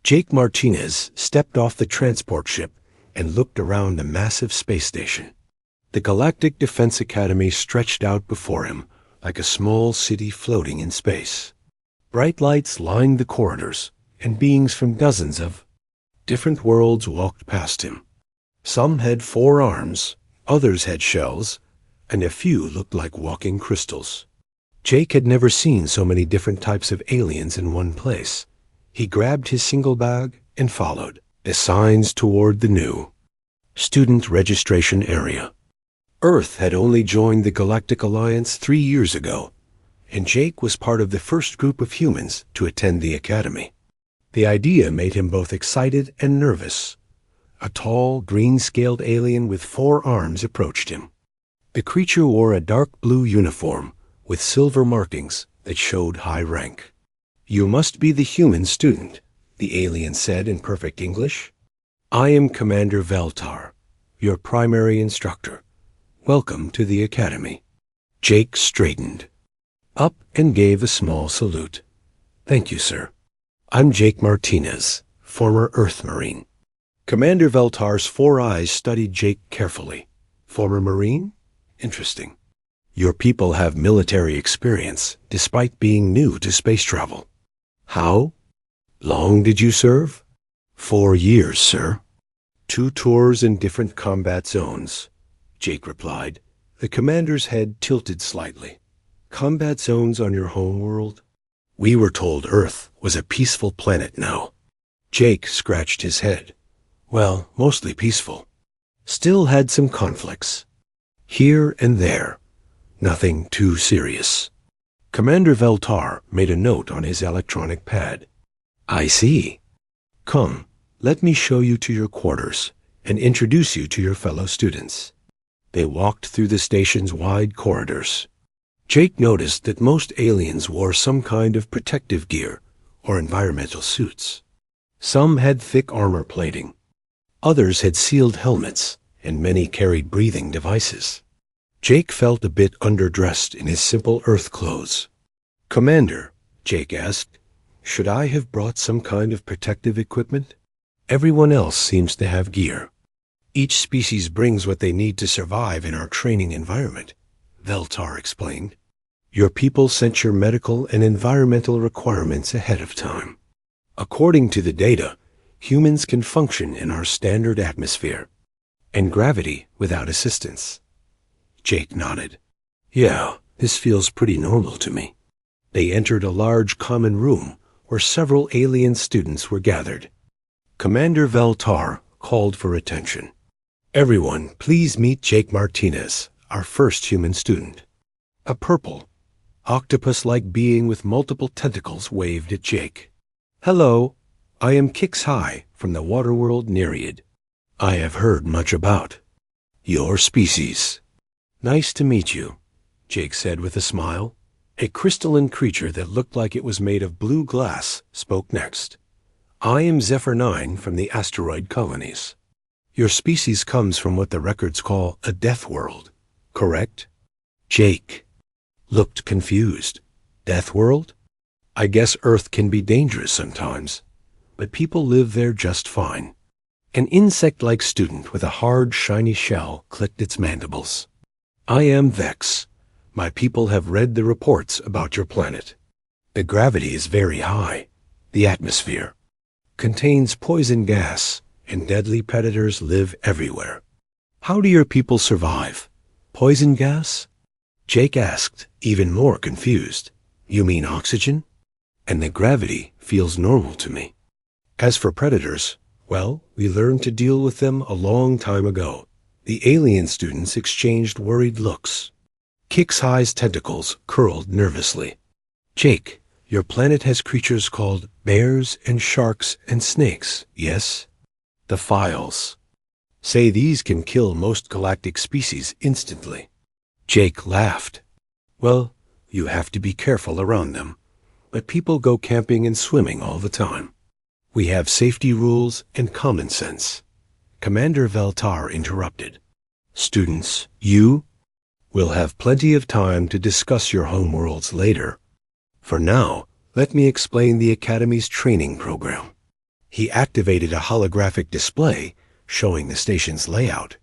Jake Martinez stepped off the transport ship and looked around the massive space station. The Galactic Defense Academy stretched out before him like a small city floating in space. Bright lights lined the corridors, and beings from dozens of different worlds walked past him. Some had 4 arms, others had shells, and a few looked like walking crystals. Jake had never seen so many different types of aliens in one place. He grabbed his single bag and followed the signs toward the new student registration area. Earth had only joined the Galactic Alliance 3 years ago, and Jake was part of the first group of humans to attend the academy. The idea made him both excited and nervous. A tall, green-scaled alien with 4 arms approached him. The creature wore a dark blue uniform with silver markings that showed high rank. "You must be the human student," the alien said in perfect English. "I am Commander Veltar, your primary instructor. Welcome to the academy." Jake straightened up and gave a small salute. "Thank you, sir. I'm Jake Martinez, former Earth Marine." Commander Veltar's 4 eyes studied Jake carefully. "Former Marine? Interesting. Your people have military experience, despite being new to space travel. How long did you serve?" 4 years, sir. 2 tours in different combat zones," Jake replied. The commander's head tilted slightly. "Combat zones on your home world?" "We were told Earth was a peaceful planet now." Jake scratched his head. "Well, mostly peaceful. Still had some conflicts. Here and there. Nothing too serious." Commander Veltar made a note on his electronic pad. "I see. Come, let me show you to your quarters and introduce you to your fellow students." They walked through the station's wide corridors. Jake noticed that most aliens wore some kind of protective gear or environmental suits. Some had thick armor plating. Others had sealed helmets, and many carried breathing devices. Jake felt a bit underdressed in his simple Earth clothes. "Commander," Jake asked, "should I have brought some kind of protective equipment? Everyone else seems to have gear. Each species brings what they need to survive in our training environment," Veltar explained. "Your people sent your medical and environmental requirements ahead of time. According to the data, humans can function in our standard atmosphere and gravity without assistance." Jake nodded. "Yeah, this feels pretty normal to me." They entered a large common room where several alien students were gathered. Commander Veltar called for attention. "Everyone, please meet Jake Martinez, our first human student." A purple, octopus-like being with multiple tentacles waved at Jake. "Hello, I am HFY from the waterworld Nereid. I have heard much about your species." "Nice to meet you," Jake said with a smile. A crystalline creature that looked like it was made of blue glass spoke next. "I am Zephyr 9 from the asteroid colonies. Your species comes from what the records call a death world, correct?" Jake looked confused. "Death world? I guess Earth can be dangerous sometimes, but people live there just fine." An insect-like student with a hard, shiny shell clicked its mandibles. "I am Vex. My people have read the reports about your planet. The gravity is very high. The atmosphere contains poison gas, and deadly predators live everywhere. How do your people survive? Poison gas?" Jake asked, even more confused. "You mean oxygen? And the gravity feels normal to me. As for predators, well, we learned to deal with them a long time ago." The alien students exchanged worried looks. HFY's tentacles curled nervously. "Jake, your planet has creatures called bears and sharks and snakes, yes? The files say these can kill most galactic species instantly." Jake laughed. "Well, you have to be careful around them, but people go camping and swimming all the time. We have safety rules and common sense." Commander Veltar interrupted. "Students, you will have plenty of time to discuss your homeworlds later. For now, let me explain the Academy's training program." He activated a holographic display showing the station's layout.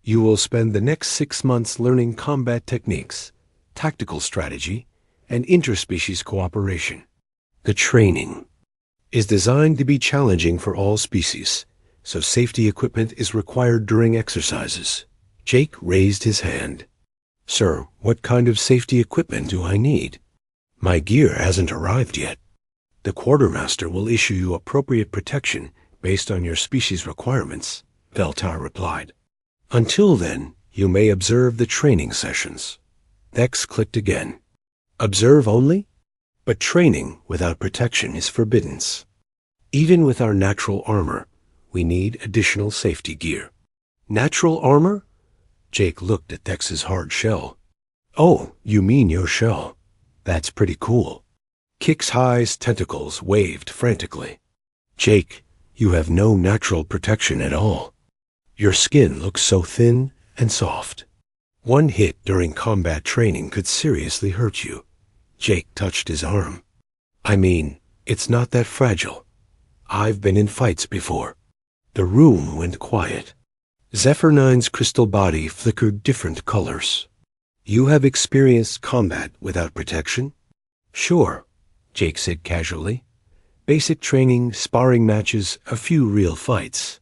You will spend the next 6 months learning combat techniques, tactical strategy, and interspecies cooperation. The training is designed to be challenging for all species, so safety equipment is required during exercises. Jake raised his hand. Sir, what kind of safety equipment do I need? My gear hasn't arrived yet. The quartermaster will issue you appropriate protection based on your species requirements, Veltar replied. Until then, you may observe the training sessions. Vex clicked again. Observe only? But training without protection is forbidden. Even with our natural armor, we need additional safety gear. Natural armor? Jake looked at Vex's hard shell. Oh, you mean your shell. That's pretty cool. HFY's tentacles waved frantically. Jake, you have no natural protection at all. Your skin looks so thin and soft. One hit during combat training could seriously hurt you. Jake touched his arm. I mean, it's not that fragile. I've been in fights before. The room went quiet. Zephyr9's crystal body flickered different colors. You have experienced combat without protection? Sure, Jake said casually. Basic training, sparring matches, a few real fights.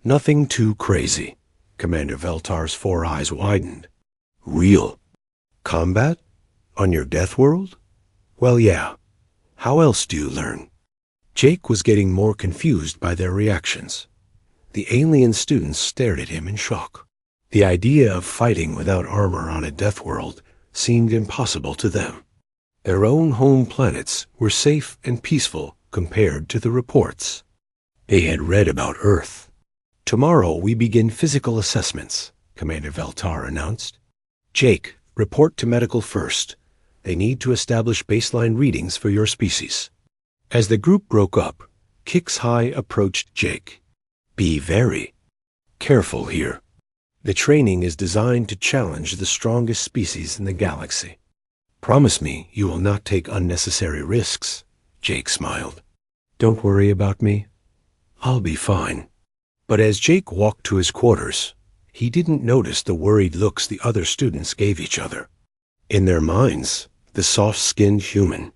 Nothing too crazy. Commander Veltar's 4 eyes widened. Real? Combat? On your death world? Well, yeah. How else do you learn? Jake was getting more confused by their reactions. The alien students stared at him in shock. The idea of fighting without armor on a death world seemed impossible to them. Their own home planets were safe and peaceful compared to the reports they had read about Earth. Tomorrow we begin physical assessments, Commander Veltar announced. Jake, report to medical first. They need to establish baseline readings for your species. As the group broke up, HFY approached Jake. Be very careful here. The training is designed to challenge the strongest species in the galaxy. Promise me you will not take unnecessary risks, Jake smiled. Don't worry about me. I'll be fine. But as Jake walked to his quarters, he didn't notice the worried looks the other students gave each other. In their minds, the soft-skinned human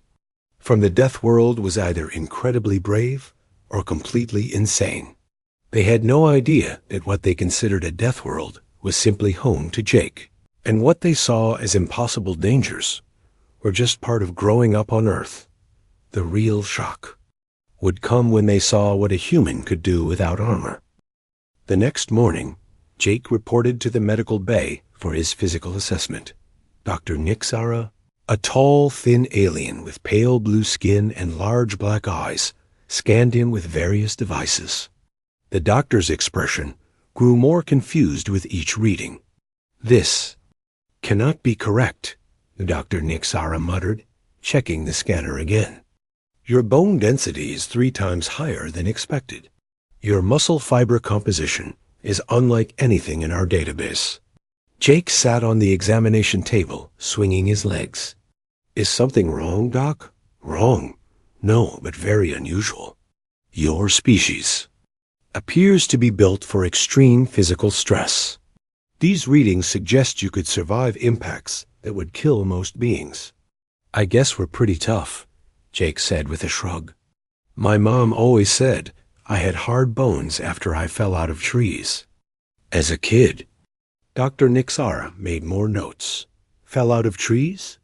from the death world was either incredibly brave or completely insane. They had no idea that what they considered a death world was simply home to Jake, and what they saw as impossible dangers were just part of growing up on Earth. The real shock would come when they saw what a human could do without armor. The next morning, Jake reported to the medical bay for his physical assessment. Dr. Nixara, a tall, thin alien with pale blue skin and large black eyes, scanned him with various devices. The doctor's expression grew more confused with each reading. This cannot be correct, Dr. Nixara muttered, checking the scanner again. Your bone density is 3 times higher than expected. Your muscle fiber composition is unlike anything in our database. Jake sat on the examination table, swinging his legs. Is something wrong, Doc? Wrong? No, but very unusual. Your species appears to be built for extreme physical stress. These readings suggest you could survive impacts that would kill most beings. I guess we're pretty tough, Jake said with a shrug. My mom always said I had hard bones after I fell out of trees. As a kid, Dr. Nixara made more notes. Fell out of trees?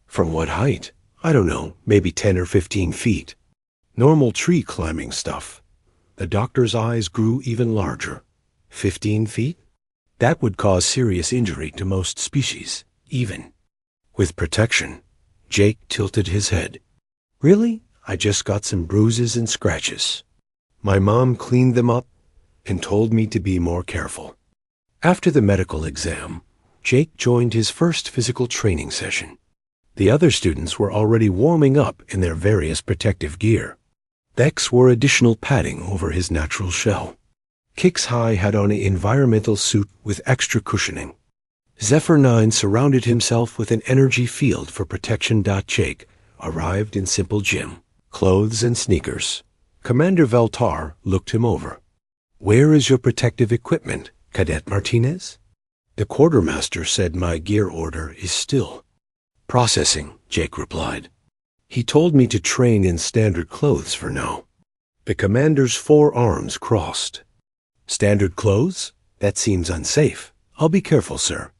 From what height? I don't know, maybe 10 or 15 feet. Normal tree climbing stuff. The doctor's eyes grew even larger. 15 feet? That would cause serious injury to most species, even with protection. Jake tilted his head. Really? I just got some bruises and scratches. My mom cleaned them up and told me to be more careful. After the medical exam, Jake joined his first physical training session. The other students were already warming up in their various protective gear. Vex wore additional padding over his natural shell. HFY had on an environmental suit with extra cushioning. Zephyr9 surrounded himself with an energy field for protection. Jake arrived in simple gym, clothes and sneakers. Commander Veltar looked him over. "Where is your protective equipment, Cadet Martinez?" "The quartermaster said my gear order is still." "Processing," Jake replied. "He told me to train in standard clothes for now." The commander's forearms crossed. "Standard clothes? That seems unsafe. I'll be careful, sir."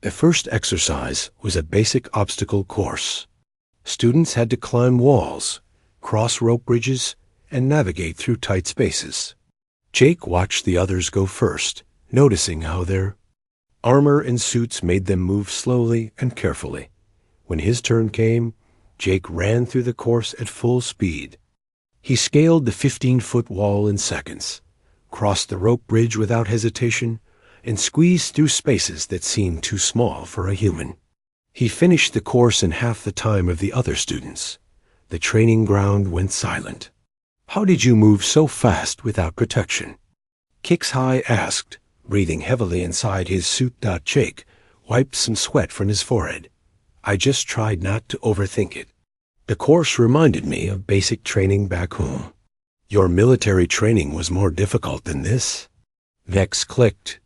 The first exercise was a basic obstacle course. Students had to climb walls, cross rope bridges, and navigate through tight spaces. Jake watched the others go first, noticing how their armor and suits made them move slowly and carefully. When his turn came, Jake ran through the course at full speed. He scaled the 15-foot wall in seconds, crossed the rope bridge without hesitation, and squeezed through spaces that seemed too small for a human. He finished the course in half the time of the other students. The training ground went silent. "How did you move so fast without protection?" Kix High asked, breathing heavily inside his suit. Jake wiped some sweat from his forehead. "I just tried not to overthink it. The course reminded me of basic training back home." "Your military training was more difficult than this?" Vex clicked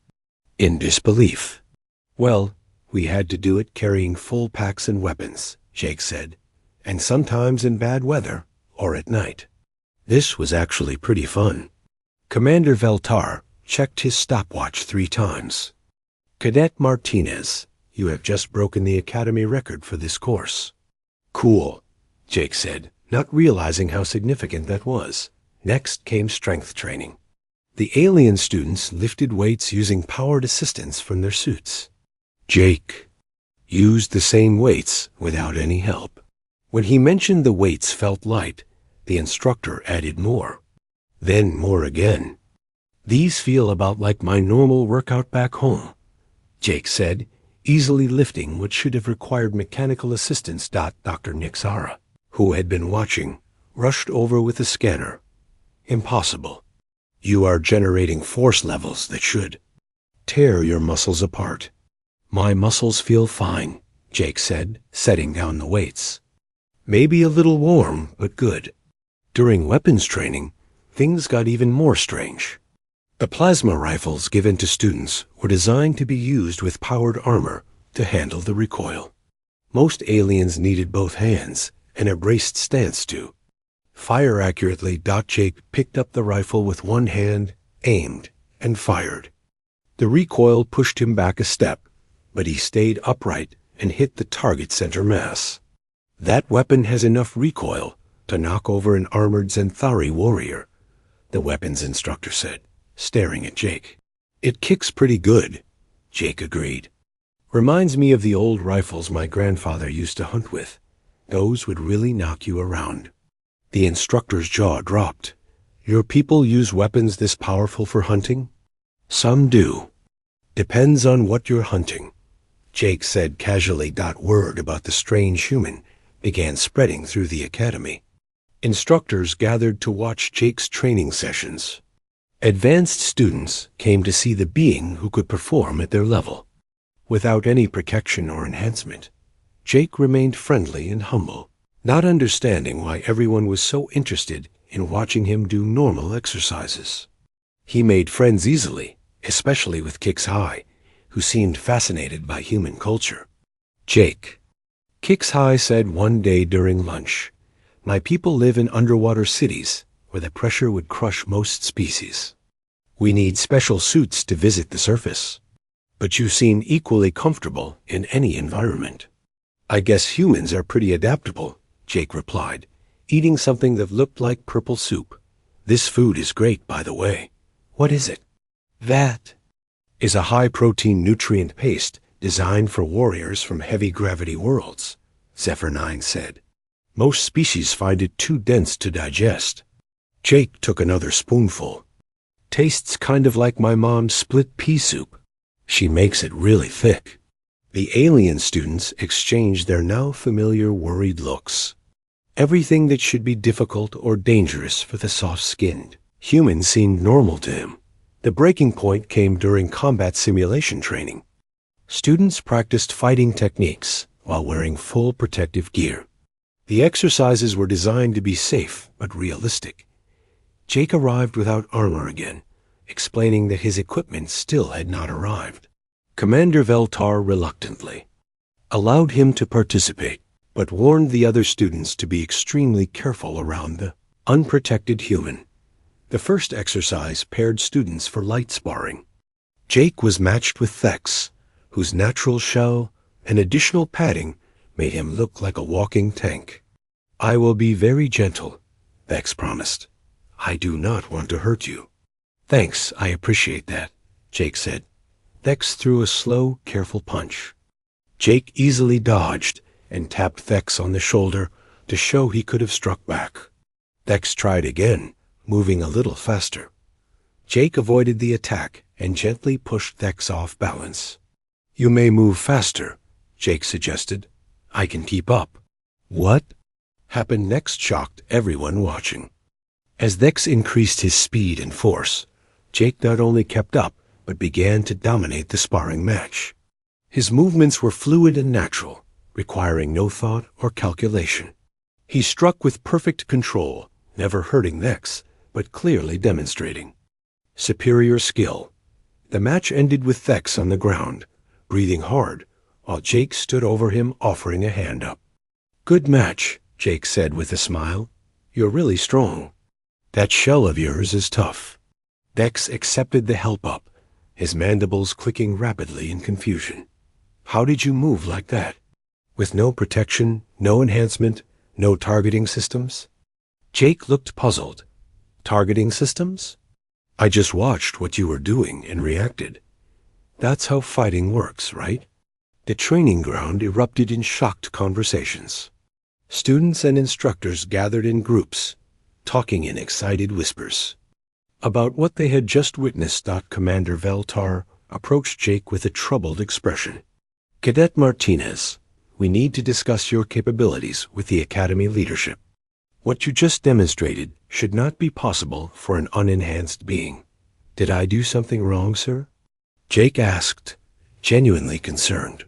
in disbelief. "Well, we had to do it carrying full packs and weapons," Jake said, "and sometimes in bad weather or at night. This was actually pretty fun." Commander Veltar checked his stopwatch 3 times. "Cadet Martinez, you have just broken the Academy record for this course." "Cool," Jake said, not realizing how significant that was. Next came strength training. The alien students lifted weights using powered assistance from their suits. Jake used the same weights without any help. When he mentioned the weights felt light, the instructor added more. Then more again. "These feel about like my normal workout back home," Jake said, easily lifting what should have required mechanical assistance. Dr. Nixara, who had been watching, rushed over with a scanner. "Impossible. You are generating force levels that should tear your muscles apart." "My muscles feel fine," Jake said, setting down the weights. "Maybe a little warm, but good." During weapons training, things got even more strange. The plasma rifles given to students were designed to be used with powered armor to handle the recoil. Most aliens needed both hands and a braced stance to fire accurately. Jake picked up the rifle with one hand, aimed, and fired. The recoil pushed him back a step, but he stayed upright and hit the target center mass. "That weapon has enough recoil to knock over an armored Zenthari warrior," the weapons instructor said, staring at Jake. "It kicks pretty good," Jake agreed. "Reminds me of the old rifles my grandfather used to hunt with. Those would really knock you around." The instructor's jaw dropped. "Your people use weapons this powerful for hunting?" "Some do. Depends on what you're hunting," Jake said casually. Word about the strange human began spreading through the academy. Instructors gathered to watch Jake's training sessions. Advanced students came to see the being who could perform at their level. Without any protection or enhancement, Jake remained friendly and humble, not understanding why everyone was so interested in watching him do normal exercises. He made friends easily, especially with Kix High, who seemed fascinated by human culture. "Jake," Kix High said one day during lunch, "my people live in underwater cities where the pressure would crush most species. We need special suits to visit the surface. But you seem equally comfortable in any environment." "I guess humans are pretty adaptable," Jake replied, eating something that looked like purple soup. "This food is great, by the way." "What is it?" "That is a high-protein nutrient paste designed for warriors from heavy-gravity worlds," Zephyr 9 said. "Most species find it too dense to digest." Jake took another spoonful. "Tastes kind of like my mom's split pea soup. She makes it really thick." The alien students exchanged their now familiar worried looks. Everything that should be difficult or dangerous for the soft-skinned human seemed normal to him. The breaking point came during combat simulation training. Students practiced fighting techniques while wearing full protective gear. The exercises were designed to be safe but realistic. Jake arrived without armor again, explaining that his equipment still had not arrived. Commander Veltar reluctantly allowed him to participate, but warned the other students to be extremely careful around the unprotected human. The first exercise paired students for light sparring. Jake was matched with Thex, whose natural shell and additional padding made him look like a walking tank. "I will be very gentle," Thex promised. "I do not want to hurt you." "Thanks, I appreciate that," Jake said. Thex threw a slow, careful punch. Jake easily dodged and tapped Thex on the shoulder to show he could have struck back. Thex tried again, moving a little faster. Jake avoided the attack and gently pushed Thex off balance. "You may move faster," Jake suggested. "I can keep up." What happened next shocked everyone watching. As Thex increased his speed and force, Jake not only kept up, but began to dominate the sparring match. His movements were fluid and natural, requiring no thought or calculation. He struck with perfect control, never hurting Thex, but clearly demonstrating superior skill. The match ended with Thex on the ground, breathing hard, while Jake stood over him offering a hand up. "Good match," Jake said with a smile. "You're really strong. That shell of yours is tough." Thex accepted the help up, his mandibles clicking rapidly in confusion. "How did you move like that? With no protection, no enhancement, no targeting systems?" Jake looked puzzled. "Targeting systems? I just watched what you were doing and reacted. That's how fighting works, right?" The training ground erupted in shocked conversations. Students and instructors gathered in groups, talking in excited whispers about what they had just witnessed. Commander Veltar approached Jake with a troubled expression. "Cadet Martinez, we need to discuss your capabilities with the Academy leadership. What you just demonstrated should not be possible for an unenhanced being. Did I do something wrong, sir?" Jake asked, genuinely concerned.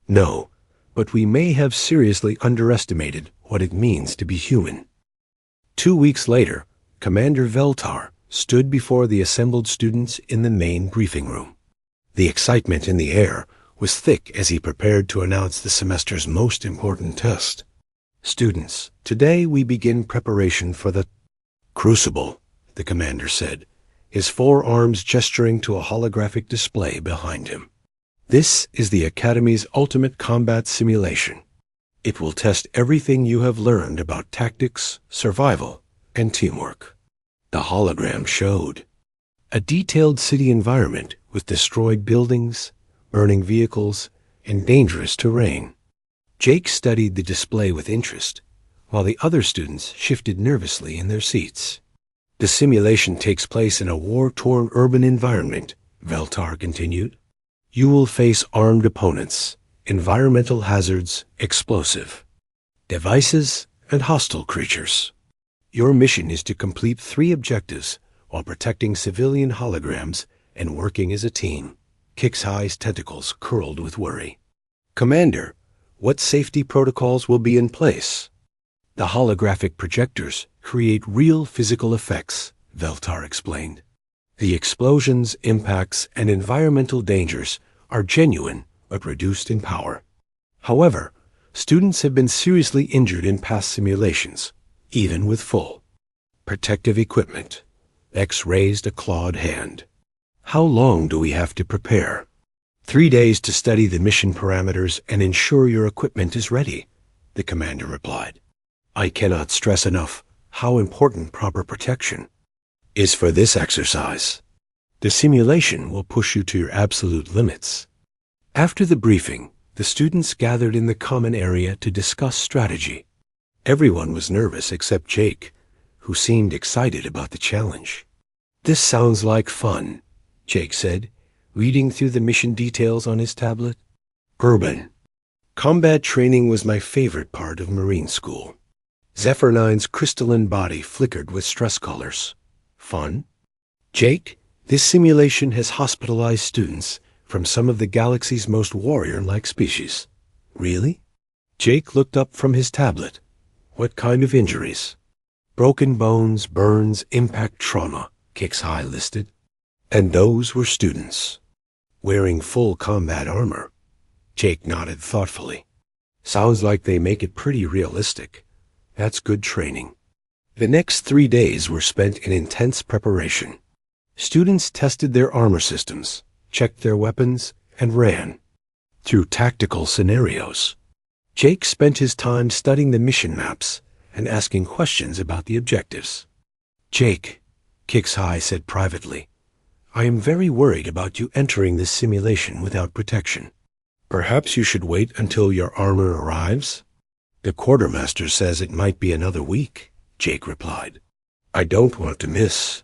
"No, but we may have seriously underestimated what it means to be human." 2 weeks later, Commander Veltar stood before the assembled students in the main briefing room. The excitement in the air was thick as he prepared to announce the semester's most important test. "Students, today we begin preparation for the Crucible," the commander said, his forearms gesturing to a holographic display behind him. "This is the Academy's ultimate combat simulation. It will test everything you have learned about tactics, survival, and teamwork." The hologram showed a detailed city environment with destroyed buildings, burning vehicles, and dangerous terrain. Jake studied the display with interest, while the other students shifted nervously in their seats. "The simulation takes place in a war-torn urban environment," Veltar continued. "You will face armed opponents, environmental hazards, explosive devices, and hostile creatures. Your mission is to complete 3 objectives while protecting civilian holograms and working as a team." Kixhi's tentacles curled with worry. "Commander, what safety protocols will be in place?" "The holographic projectors create real physical effects," Veltar explained. "The explosions, impacts, and environmental dangers are genuine but reduced in power. However, students have been seriously injured in past simulations, even with full protective equipment." X raised a clawed hand. "How long do we have to prepare?" 3 days to study the mission parameters and ensure your equipment is ready," the commander replied. "I cannot stress enough how important proper protection is for this exercise. The simulation will push you to your absolute limits." After the briefing, the students gathered in the common area to discuss strategy. Everyone was nervous except Jake, who seemed excited about the challenge. "This sounds like fun," Jake said, reading through the mission details on his tablet. "Urban combat training was my favorite part of Marine School." Zephyr9's crystalline body flickered with stress colors. "Fun? Jake, this simulation has hospitalized students from some of the galaxy's most warrior-like species." "Really?" Jake looked up from his tablet. "What kind of injuries?" Broken bones, burns, impact trauma, HFY listed. And those were students. Wearing full combat armor. Jake nodded thoughtfully. Sounds like they make it pretty realistic. That's good training. The next 3 days were spent in intense preparation. Students tested their armor systems, checked their weapons, and ran through tactical scenarios. Jake spent his time studying the mission maps and asking questions about the objectives. Jake, HFY said privately, I am very worried about you entering this simulation without protection. Perhaps you should wait until your armor arrives? The quartermaster says it might be another week, Jake replied. I don't want to miss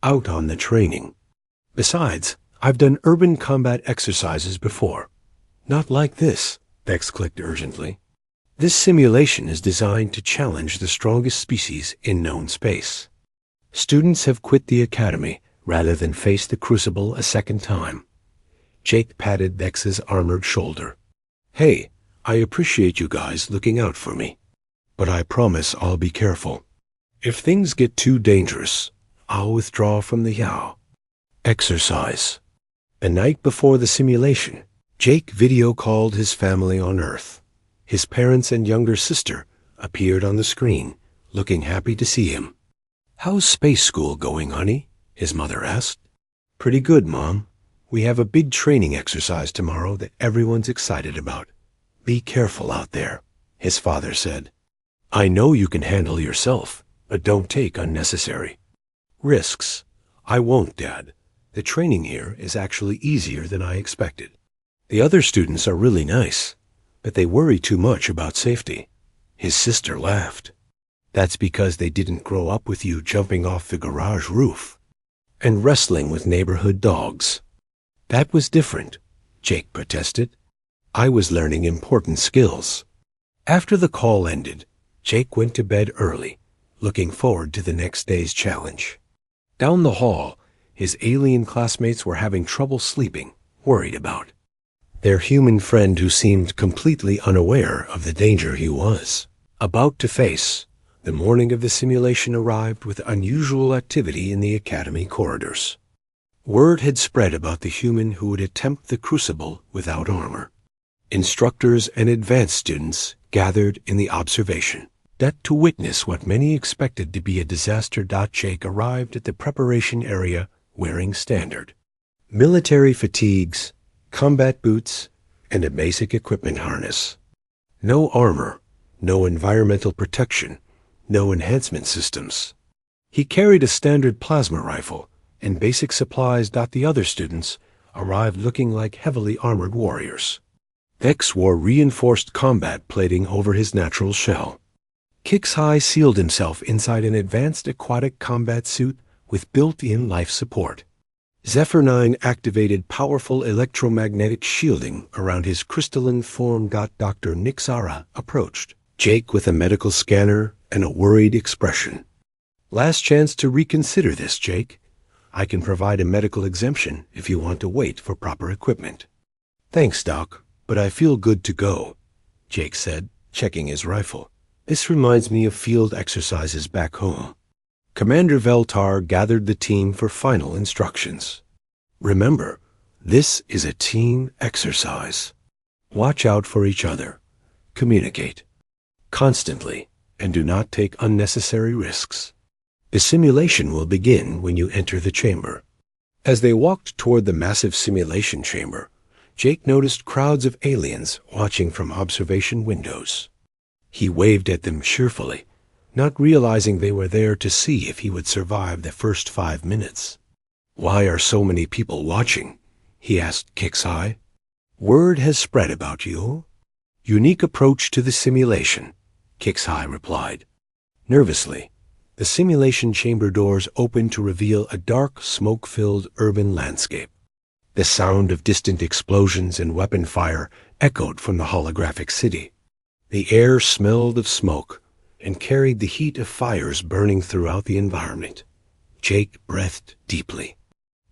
out on the training. Besides, I've done urban combat exercises before. Not like this, Vex clicked urgently. This simulation is designed to challenge the strongest species in known space. Students have quit the academy rather than face the crucible a second time. Jake patted Vex's armored shoulder. Hey, I appreciate you guys looking out for me. But I promise I'll be careful. If things get too dangerous, I'll withdraw from the Yao. Exercise. The night before the simulation, Jake video called his family on Earth. His parents and younger sister appeared on the screen, looking happy to see him. How's space school going, honey? His mother asked. Pretty good, Mom. We have a big training exercise tomorrow that everyone's excited about. Be careful out there, his father said. I know you can handle yourself, but don't take unnecessary risks. I won't, Dad. The training here is actually easier than I expected. The other students are really nice, but they worry too much about safety. His sister laughed. That's because they didn't grow up with you jumping off the garage roof and wrestling with neighborhood dogs. That was different, Jake protested. I was learning important skills. After the call ended, Jake went to bed early, looking forward to the next day's challenge. Down the hall, his alien classmates were having trouble sleeping, worried about their human friend who seemed completely unaware of the danger he was about to face. The morning of the simulation arrived with unusual activity in the academy corridors. Word had spread about the human who would attempt the crucible without armor. Instructors and advanced students gathered in the observation deck to witness what many expected to be a disaster. Jake arrived at the preparation area wearing standard military fatigues, combat boots, and a basic equipment harness. No armor, no environmental protection, no enhancement systems. He carried a standard plasma rifle and basic supplies. The other students arrived looking like heavily armored warriors. Vex wore reinforced combat plating over his natural shell. HFY sealed himself inside an advanced aquatic combat suit with built-in life support. Zephyr 9 activated powerful electromagnetic shielding around his crystalline form. Dr. Nixara approached Jake with a medical scanner and a worried expression. Last chance to reconsider this, Jake. I can provide a medical exemption if you want to wait for proper equipment. Thanks, Doc, but I feel good to go, Jake said, checking his rifle. This reminds me of field exercises back home. Commander Veltar gathered the team for final instructions. Remember, this is a team exercise. Watch out for each other. Communicate constantly and do not take unnecessary risks. The simulation will begin when you enter the chamber. As they walked toward the massive simulation chamber, Jake noticed crowds of aliens watching from observation windows. He waved at them cheerfully, not realizing they were there to see if he would survive the first 5 minutes. Why are so many people watching? He asked HFY. Word has spread about you. Unique approach to the simulation, HFY replied. Nervously, the simulation chamber doors opened to reveal a dark, smoke-filled urban landscape. The sound of distant explosions and weapon fire echoed from the holographic city. The air smelled of smoke and carried the heat of fires burning throughout the environment. Jake breathed deeply.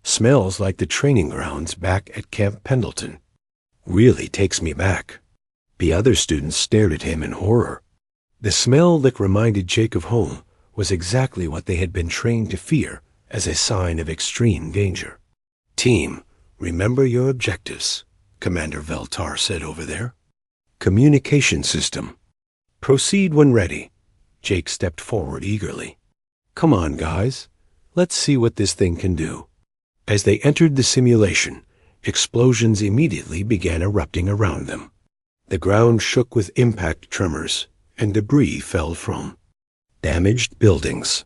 Smells like the training grounds back at Camp Pendleton. Really takes me back. The other students stared at him in horror. The smell that reminded Jake of home was exactly what they had been trained to fear as a sign of extreme danger. "Team, remember your objectives," Commander Veltar said over there. "Communication system. Proceed when ready." Jake stepped forward eagerly. "Come on, guys. Let's see what this thing can do." As they entered the simulation, explosions immediately began erupting around them. The ground shook with impact tremors, and debris fell from damaged buildings.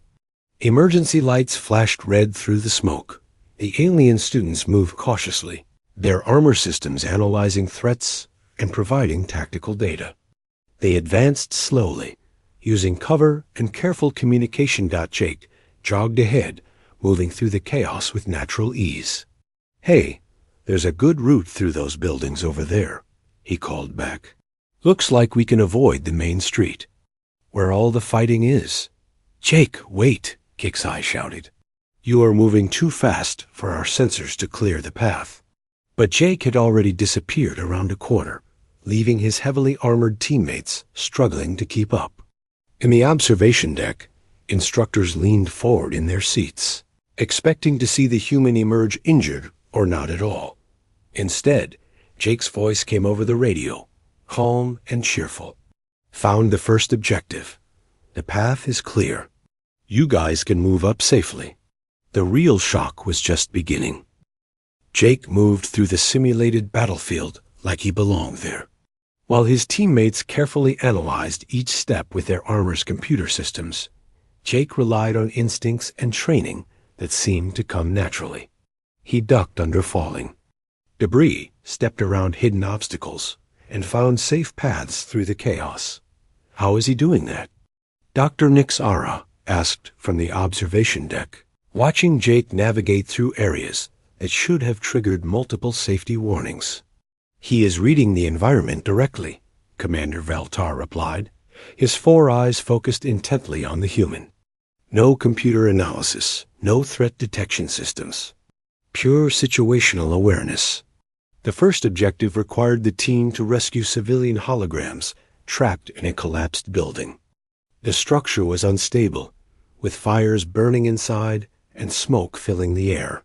Emergency lights flashed red through the smoke. The alien students moved cautiously, their armor systems analyzing threats and providing tactical data. They advanced slowly, using cover and careful communication. Jake jogged ahead, moving through the chaos with natural ease. "Hey, there's a good route through those buildings over there," he called back. "Looks like we can avoid the main street, where all the fighting is." "Jake, wait," Kixeye shouted. "You are moving too fast for our sensors to clear the path." But Jake had already disappeared around a corner, leaving his heavily armored teammates struggling to keep up. In the observation deck, instructors leaned forward in their seats, expecting to see the human emerge injured or not at all. Instead, Jake's voice came over the radio, calm and cheerful. "Found the first objective. The path is clear. You guys can move up safely." The real shock was just beginning. Jake moved through the simulated battlefield like he belonged there. While his teammates carefully analyzed each step with their armor's computer systems, Jake relied on instincts and training that seemed to come naturally. He ducked under falling debris, stepped around hidden obstacles, and found safe paths through the chaos. How is he doing that? Dr. Nixara asked from the observation deck, watching Jake navigate through areas that should have triggered multiple safety warnings. "He is reading the environment directly," Commander Veltar replied, his four eyes focused intently on the human. No computer analysis, no threat detection systems. Pure situational awareness. The first objective required the team to rescue civilian holograms trapped in a collapsed building. The structure was unstable, with fires burning inside and smoke filling the air.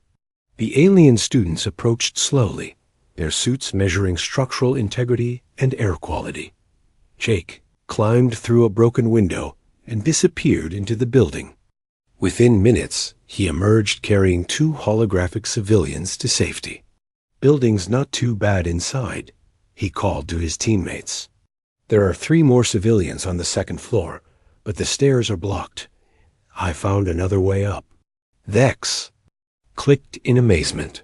The alien students approached slowly, their suits measuring structural integrity and air quality. Jake climbed through a broken window and disappeared into the building. Within minutes, he emerged carrying 2 holographic civilians to safety. "Building's not too bad inside," he called to his teammates. "There are 3 more civilians on the 2nd floor, but the stairs are blocked. I found another way up." Vex clicked in amazement.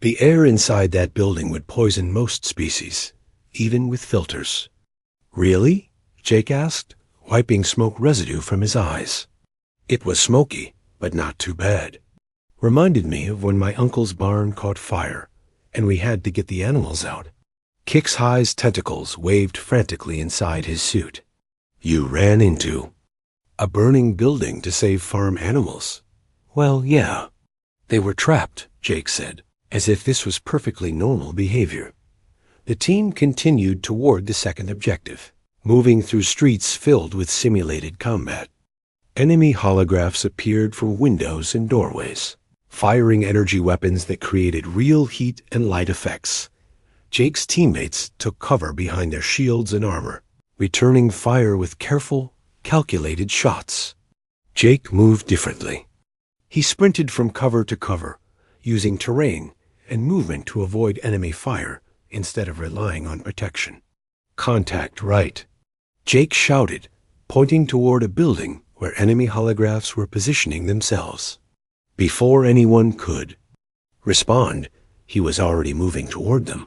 The air inside that building would poison most species, even with filters. "Really?" Jake asked, wiping smoke residue from his eyes. It was smoky, but not too bad. Reminded me of when my uncle's barn caught fire, and we had to get the animals out. Kixeye's tentacles waved frantically inside his suit. "You ran into a burning building to save farm animals?" "Well, yeah. They were trapped," Jake said, as if this was perfectly normal behavior. The team continued toward the second objective, moving through streets filled with simulated combat. Enemy holographs appeared from windows and doorways, firing energy weapons that created real heat and light effects. Jake's teammates took cover behind their shields and armor, returning fire with careful, calculated shots. Jake moved differently. He sprinted from cover to cover, using terrain and movement to avoid enemy fire instead of relying on protection. "Contact right," Jake shouted, pointing toward a building where enemy holographs were positioning themselves. Before anyone could respond, he was already moving toward them.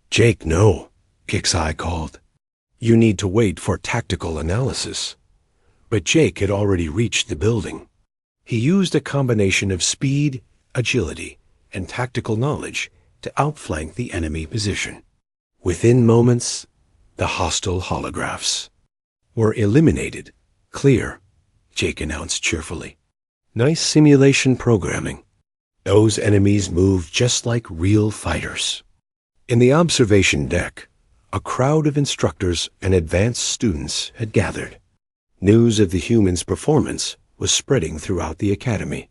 "Jake, no," Kixeye called. "You need to wait for tactical analysis." But Jake had already reached the building. He used a combination of speed, agility, and tactical knowledge to outflank the enemy position. Within moments, the hostile holographs were eliminated. "Clear," Jake announced cheerfully. "Nice simulation programming. Those enemies moved just like real fighters." In the observation deck, a crowd of instructors and advanced students had gathered. News of the humans' performance was spreading throughout the academy.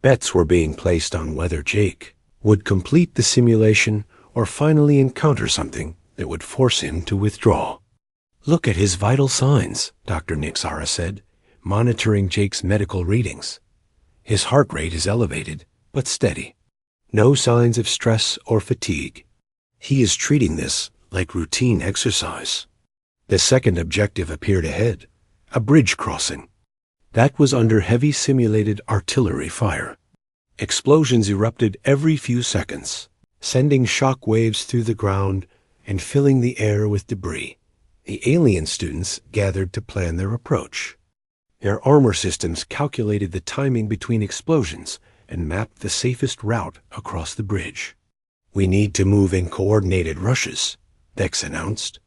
Bets were being placed on whether Jake would complete the simulation or finally encounter something that would force him to withdraw. "Look at his vital signs," Dr. Nixara said, monitoring Jake's medical readings. "His heart rate is elevated, but steady. No signs of stress or fatigue. He is treating this like routine exercise." The second objective appeared ahead, a bridge crossing. That was under heavy simulated artillery fire. Explosions erupted every few seconds, sending shock waves through the ground and filling the air with debris. The alien students gathered to plan their approach. Their armor systems calculated the timing between explosions and mapped the safest route across the bridge. "We need to move in coordinated rushes," Dex announced.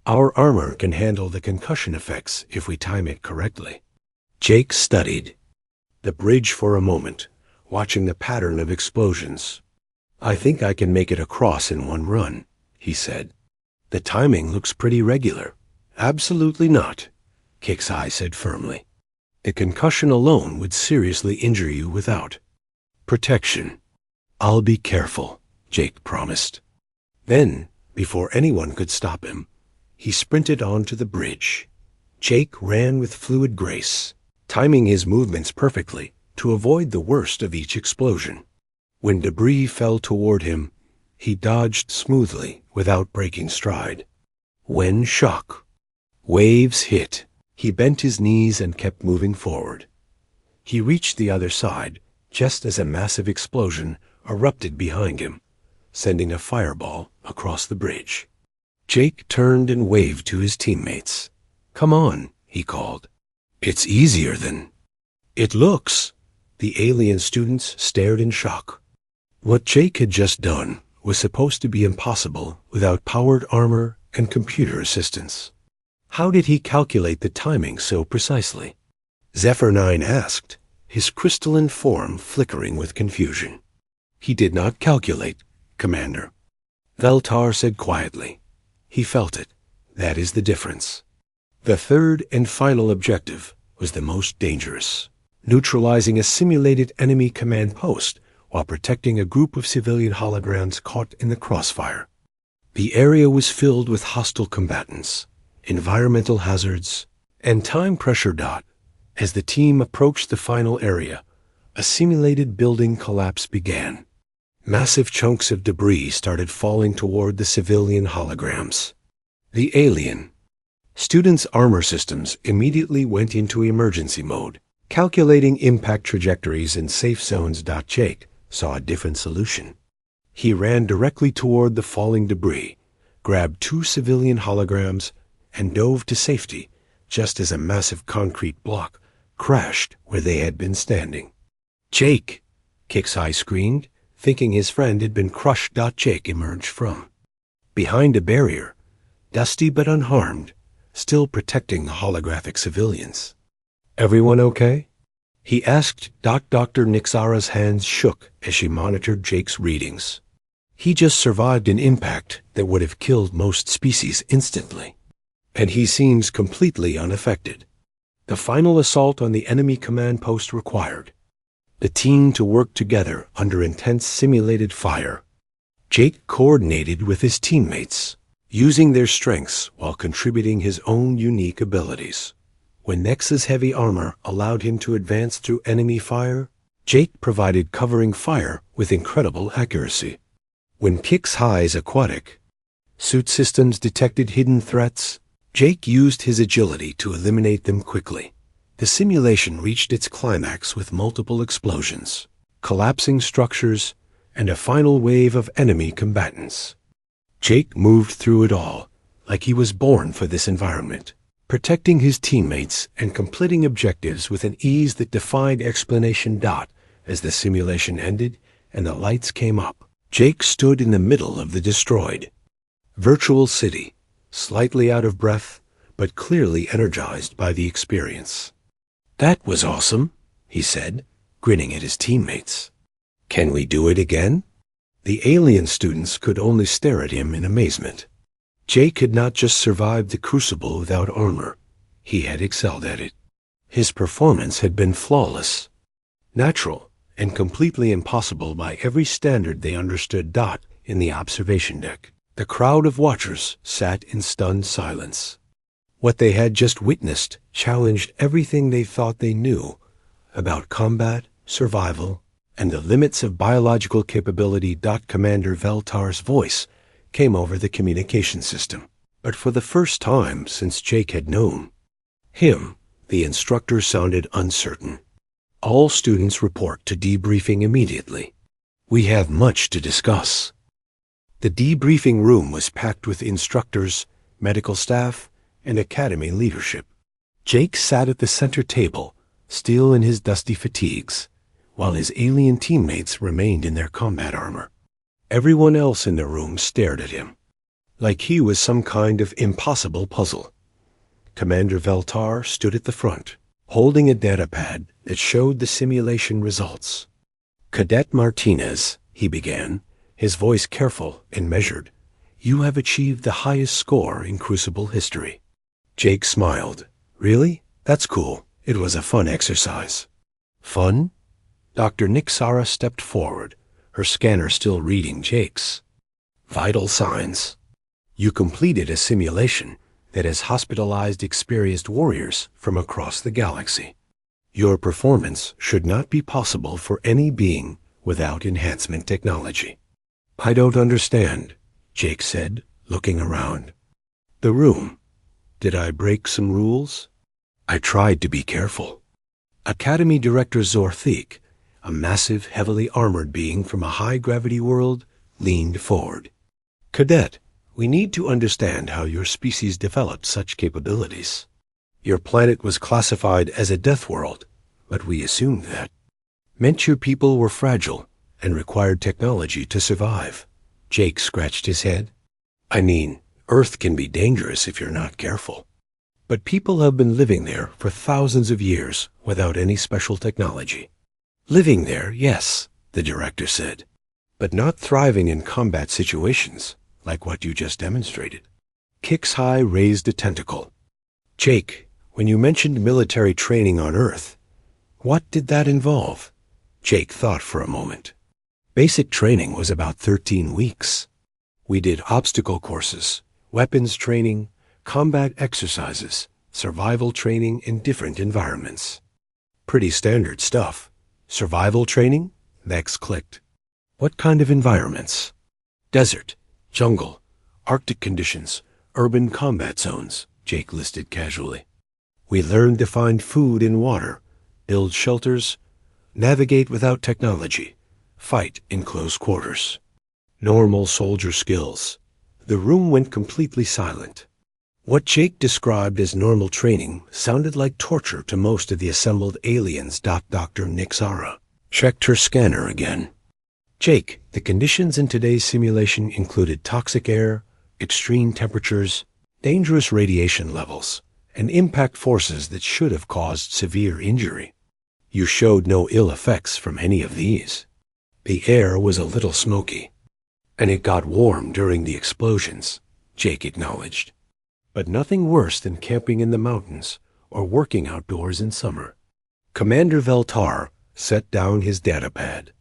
"Our armor can handle the concussion effects if we time it correctly." Jake studied the bridge for a moment, watching the pattern of explosions. "I think I can make it across in one run," he said. "The timing looks pretty regular." "Absolutely not," Kixeye said firmly. "The concussion alone would seriously injure you without protection." "I'll be careful," Jake promised. Then, before anyone could stop him, he sprinted onto the bridge. Jake ran with fluid grace, timing his movements perfectly to avoid the worst of each explosion. When debris fell toward him, he dodged smoothly without breaking stride. When shock waves hit, he bent his knees and kept moving forward. He reached the other side just as a massive explosion erupted behind him, sending a fireball across the bridge. Jake turned and waved to his teammates. "Come on," he called. "It's easier than it looks." The alien students stared in shock. What Jake had just done was supposed to be impossible without powered armor and computer assistance. How did he calculate the timing so precisely? Zephyr 9 asked, his crystalline form flickering with confusion. "He did not calculate, Commander," Veltar said quietly. "He felt it. That is the difference." The third and final objective was the most dangerous, neutralizing a simulated enemy command post while protecting a group of civilian holograms caught in the crossfire. The area was filled with hostile combatants, environmental hazards, and time pressure. As the team approached the final area, a simulated building collapse began. Massive chunks of debris started falling toward the civilian holograms. The alien students' armor systems immediately went into emergency mode, calculating impact trajectories in safe zones. Jake saw a different solution. He ran directly toward the falling debris, grabbed 2 civilian holograms, and dove to safety just as a massive concrete block crashed where they had been standing. "Jake!" Kixeye screamed, thinking his friend had been crushed. Jake emerged from behind a barrier, dusty but unharmed, still protecting the holographic civilians. "Everyone okay?" he asked. Dr. Nixara's hands shook as she monitored Jake's readings. He just survived an impact that would have killed most species instantly, and he seems completely unaffected. The final assault on the enemy command post required the team to work together under intense simulated fire. Jake coordinated with his teammates, using their strengths while contributing his own unique abilities. When Nex's heavy armor allowed him to advance through enemy fire, Jake provided covering fire with incredible accuracy. When Kixeye's aquatic suit systems detected hidden threats, Jake used his agility to eliminate them quickly. The simulation reached its climax with multiple explosions, collapsing structures, and a final wave of enemy combatants. Jake moved through it all like he was born for this environment, protecting his teammates and completing objectives with an ease that defied explanation. As the simulation ended and the lights came up, Jake stood in the middle of the destroyed virtual city, slightly out of breath, but clearly energized by the experience. "That was awesome," he said, grinning at his teammates. "Can we do it again?" The alien students could only stare at him in amazement. Jake had not just survived the crucible without armor, he had excelled at it. His performance had been flawless, natural, and completely impossible by every standard they understood. In the observation deck, the crowd of watchers sat in stunned silence. What they had just witnessed challenged everything they thought they knew about combat, survival, and the limits of biological capability. Commander Veltar's voice came over the communication system. But for the first time since Jake had known him, the instructor sounded uncertain. All students report to debriefing immediately. We have much to discuss. The debriefing room was packed with instructors, medical staff, and academy leadership. Jake sat at the center table, still in his dusty fatigues, while his alien teammates remained in their combat armor. Everyone else in the room stared at him, like he was some kind of impossible puzzle. Commander Veltar stood at the front, holding a datapad that showed the simulation results. "Cadet Martinez," he began, his voice careful and measured, "you have achieved the highest score in Crucible history." Jake smiled. "Really? That's cool. It was a fun exercise." "Fun?" Dr. Nixara stepped forward, her scanner still reading Jake's vital signs. "You completed a simulation that has hospitalized experienced warriors from across the galaxy. Your performance should not be possible for any being without enhancement technology." "I don't understand," Jake said, looking around the room. "Did I break some rules?" "I tried to be careful." Academy Director Zorthik, a massive, heavily armored being from a high-gravity world, leaned forward. "Cadet, we need to understand how your species developed such capabilities. Your planet was classified as a death world, but we assumed that meant your people were fragile and required technology to survive." Jake scratched his head. "I mean, Earth can be dangerous if you're not careful. But people have been living there for thousands of years without any special technology." "Living there, yes," the director said, "but not thriving in combat situations like what you just demonstrated." Kixhai raised a tentacle. "Jake, when you mentioned military training on Earth, what did that involve?" Jake thought for a moment. "Basic training was about 13 weeks. We did obstacle courses, weapons training, combat exercises, survival training in different environments. Pretty standard stuff. Survival training?" Vex clicked. "What kind of environments?" "Desert, jungle, Arctic conditions, urban combat zones," Jake listed casually. "We learned to find food and water, build shelters, navigate without technology, fight in close quarters. Normal soldier skills." The room went completely silent. What Jake described as normal training sounded like torture to most of the assembled aliens. Dr. Nixara checked her scanner again. "Jake, the conditions in today's simulation included toxic air, extreme temperatures, dangerous radiation levels, and impact forces that should have caused severe injury. You showed no ill effects from any of these. The air was a little smoky, and it got warm during the explosions," Jake acknowledged. "But nothing worse than camping in the mountains or working outdoors in summer." Commander Veltar set down his datapad.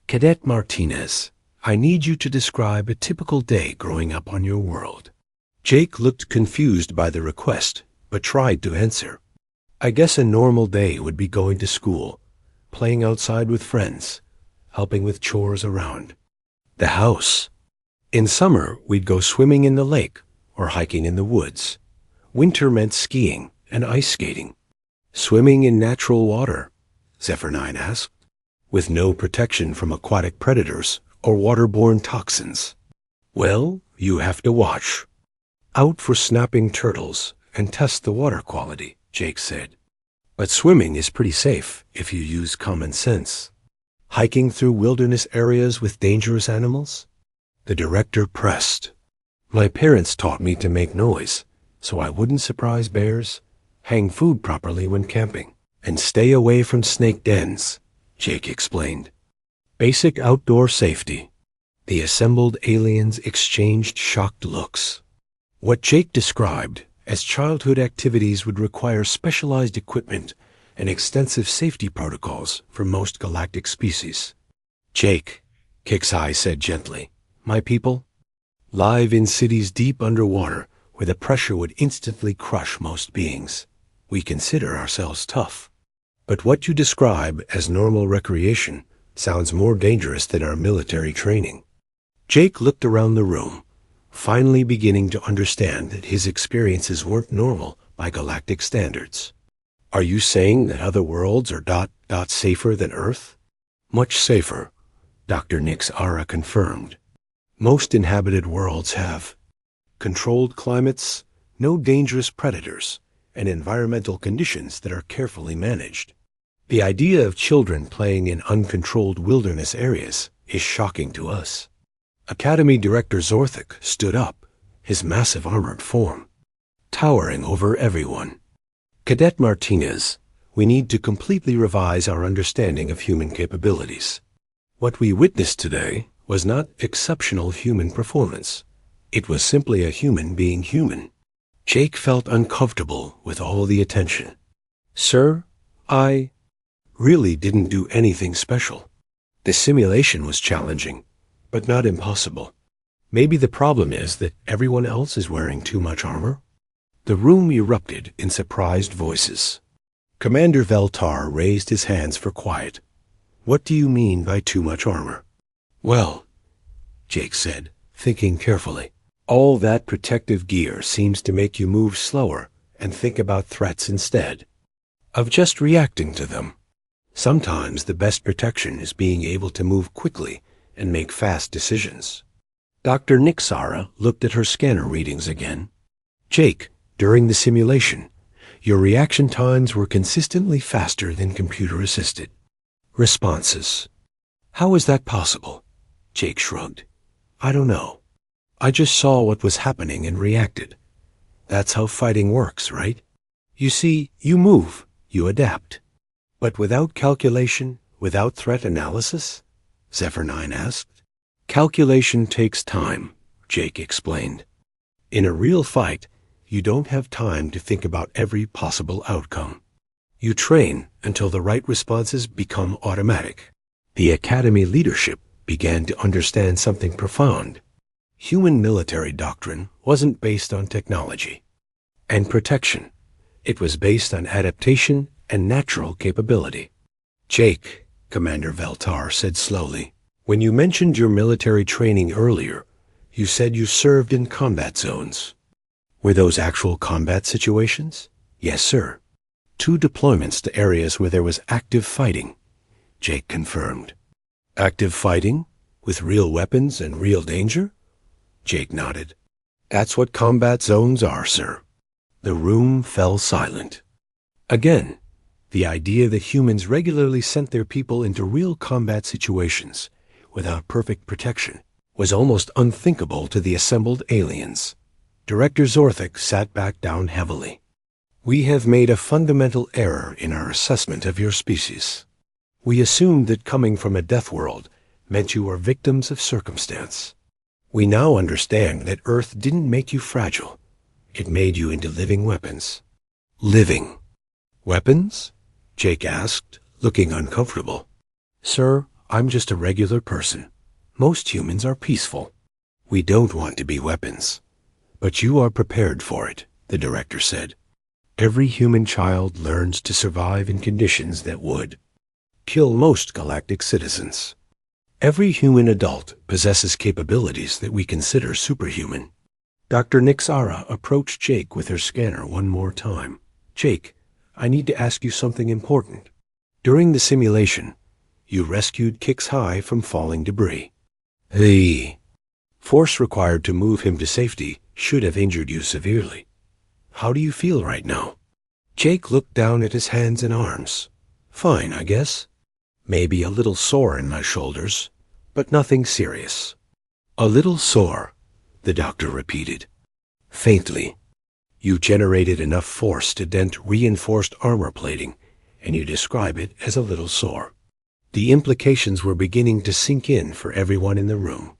"Cadet Martinez, I need you to describe a typical day growing up on your world." Jake looked confused by the request, but tried to answer. "I guess a normal day would be going to school, playing outside with friends, helping with chores around the house. In summer, we'd go swimming in the lake or hiking in the woods. Winter meant skiing and ice skating." "Swimming in natural water?" Zephyr9 asked, "with no protection from aquatic predators or waterborne toxins." "Well, you have to watch out for snapping turtles and test the water quality," Jake said. "But swimming is pretty safe if you use common sense." "Hiking through wilderness areas with dangerous animals?" The director pressed. "My parents taught me to make noise, so I wouldn't surprise bears, hang food properly when camping, and stay away from snake dens," Jake explained. "Basic outdoor safety." The assembled aliens exchanged shocked looks. What Jake described as childhood activities would require specialized equipment and extensive safety protocols for most galactic species. Jake, HFY said gently, my people, live in cities deep underwater where the pressure would instantly crush most beings. We consider ourselves tough. But what you describe as normal recreation sounds more dangerous than our military training. Jake looked around the room, finally beginning to understand that his experiences weren't normal by galactic standards. Are you saying that other worlds are safer than Earth? Much safer, Dr. Nix-Ara confirmed. Most inhabited worlds have controlled climates, no dangerous predators, and environmental conditions that are carefully managed. The idea of children playing in uncontrolled wilderness areas is shocking to us. Academy Director Zorthik stood up, his massive armored form towering over everyone. Cadet Martinez, we need to completely revise our understanding of human capabilities. What we witnessed today was not exceptional human performance. It was simply a human being human. Jake felt uncomfortable with all the attention. Sir, I really didn't do anything special. The simulation was challenging, but not impossible. Maybe the problem is that everyone else is wearing too much armor? The room erupted in surprised voices. Commander Veltar raised his hands for quiet. What do you mean by too much armor? Well, Jake said, thinking carefully, all that protective gear seems to make you move slower and think about threats instead of just reacting to them. Sometimes the best protection is being able to move quickly and make fast decisions. Dr. Nix-Ara looked at her scanner readings again. Jake, during the simulation, your reaction times were consistently faster than computer-assisted responses. How is that possible? Jake shrugged. I don't know. I just saw what was happening and reacted. That's how fighting works, right? You see, you move, you adapt. But without calculation, without threat analysis? Zephyr 9 asked. Calculation takes time, Jake explained. In a real fight, you don't have time to think about every possible outcome. You train until the right responses become automatic. The Academy leadership began to understand something profound. Human military doctrine wasn't based on technology and protection. It was based on adaptation and natural capability. Jake, Commander Veltar said slowly, when you mentioned your military training earlier, you said you served in combat zones. Were those actual combat situations? Yes, sir. 2 deployments to areas where there was active fighting, Jake confirmed. Active fighting? With real weapons and real danger? Jake nodded. That's what combat zones are, sir. The room fell silent. Again, the idea that humans regularly sent their people into real combat situations without perfect protection was almost unthinkable to the assembled aliens. Director Zorthik sat back down heavily. We have made a fundamental error in our assessment of your species. We assumed that coming from a death world meant you were victims of circumstance. We now understand that Earth didn't make you fragile. It made you into living weapons. Living weapons? Jake asked, looking uncomfortable. Sir, I'm just a regular person. Most humans are peaceful. We don't want to be weapons. But you are prepared for it, the director said. Every human child learns to survive in conditions that would kill most galactic citizens. Every human adult possesses capabilities that we consider superhuman. Dr. Nix-Ara approached Jake with her scanner one more time. Jake, I need to ask you something important. During the simulation, you rescued HFY from falling debris. The force required to move him to safety should have injured you severely. How do you feel right now? Jake looked down at his hands and arms. Fine, I guess. Maybe a little sore in my shoulders, but nothing serious. A little sore, the doctor repeated. Faintly. You generated enough force to dent reinforced armor plating, and you describe it as a little sore. The implications were beginning to sink in for everyone in the room.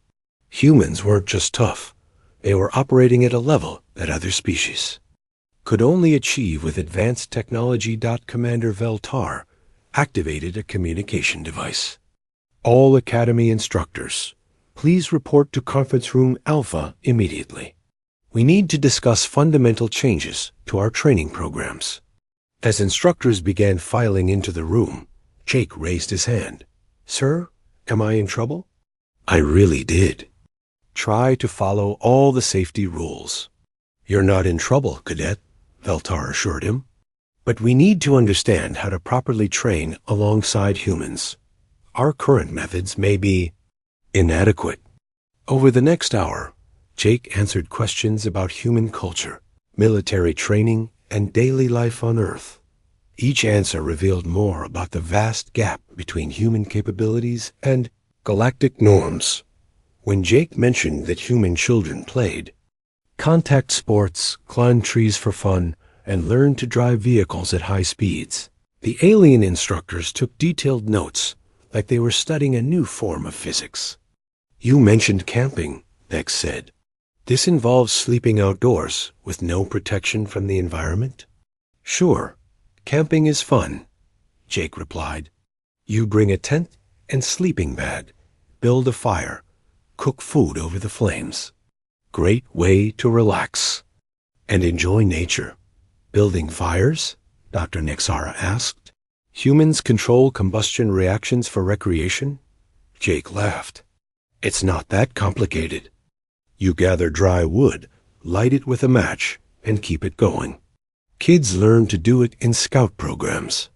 Humans weren't just tough. They were operating at a level that other species could only achieve with advanced technology. Commander Veltar activated a communication device. All Academy instructors, please report to Conference Room Alpha immediately. We need to discuss fundamental changes to our training programs. As instructors began filing into the room, Jake raised his hand. Sir, am I in trouble? I really did. Try to follow all the safety rules. You're not in trouble, Cadet, Veltar assured him. But we need to understand how to properly train alongside humans. Our current methods may be inadequate. Over the next hour, Jake answered questions about human culture, military training, and daily life on Earth. Each answer revealed more about the vast gap between human capabilities and galactic norms. When Jake mentioned that human children played contact sports, climbed trees for fun, and learned to drive vehicles at high speeds, the alien instructors took detailed notes like they were studying a new form of physics. You mentioned camping, Vex said. This involves sleeping outdoors with no protection from the environment? Sure, camping is fun, Jake replied. You bring a tent and sleeping bag, build a fire, cook food over the flames. Great way to relax and enjoy nature. Building fires? Dr. Nexara asked. Humans control combustion reactions for recreation? Jake laughed. It's not that complicated. You gather dry wood, light it with a match, and keep it going. Kids learn to do it in scout programs.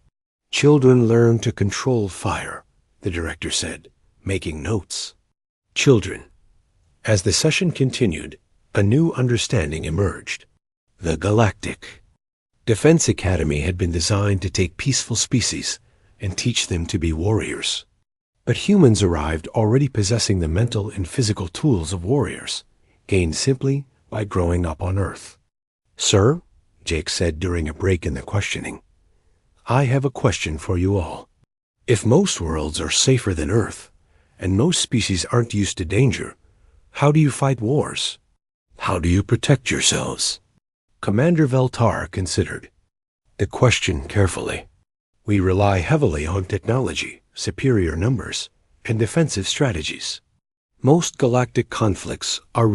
Children learn to control fire, the director said, making notes. Children. As the session continued, a new understanding emerged. The Galactic Defense Academy had been designed to take peaceful species and teach them to be warriors. But humans arrived already possessing the mental and physical tools of warriors, gained simply by growing up on Earth. Sir, Jake said during a break in the questioning, I have a question for you all. If most worlds are safer than Earth, and most species aren't used to danger, how do you fight wars? How do you protect yourselves? Commander Veltar considered the question carefully. We rely heavily on technology, superior numbers, and defensive strategies. Most galactic conflicts are